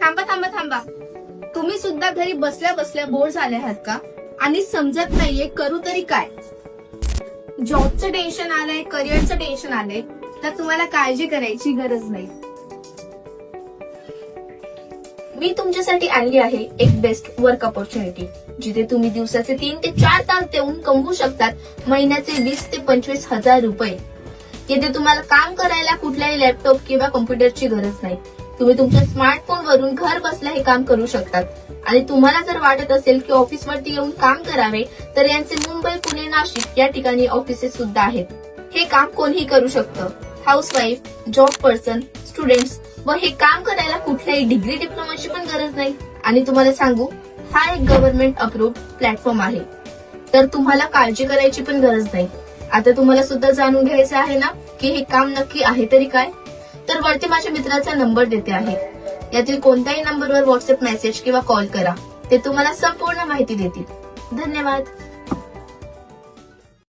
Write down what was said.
थांबा थांबा थांबा. तुम्ही सुद्धा घरी बसल्या बसल्या बोर झाले आहात का? आणि समजत नाहीये करू तरी काय? जॉबचं टेन्शन आलंय, करिअरचं टेन्शन आलंय, तर तुम्हाला काळजी करायची गरज नाही. मी तुमच्यासाठी आणली आहे एक बेस्ट वर्क ऑपॉर्च्युनिटी, जिथे तुम्ही दिवसाचे 3 ते 4 तास देऊन कमवू शकतात महिन्याचे 20 ते 25 हजार रुपये. येथे तुम्हाला काम करायला कुठल्याही लॅपटॉप किंवा कॉम्प्युटरची गरज नाही. तुम्ही तुमच्या स्मार्टफोन वरून घर बसल्या हे काम करू शकतात. आणि तुम्हाला जर वाटत असेल की ऑफिसवरती येऊन काम करावे, तर यांचे मुंबई, पुणे, नाशिक या ठिकाणी ऑफिसेस सुद्धा आहेत. हे काम कोणीही करू शकतं. हाऊसवाईफ, जॉब पर्सन, स्टुडंट्स व हे काम करायला कुठल्याही डिग्री डिप्लोमाची पण गरज नाही. आणि तुम्हाला सांगू, हा एक गव्हर्नमेंट अप्रूव्ड प्लॅटफॉर्म आहे, तर तुम्हाला काळजी करायची पण गरज नाही. आता तुम्हाला सुद्धा जाणून घ्यायचं आहे ना की हे काम नक्की आहे तरी काय? तर वरती माझ्या मित्राचा नंबर देते आहे. यातील कोणत्याही नंबरवर व्हॉट्सअप मेसेज किंवा कॉल करा. ते तुम्हाला संपूर्ण माहिती देतील. धन्यवाद.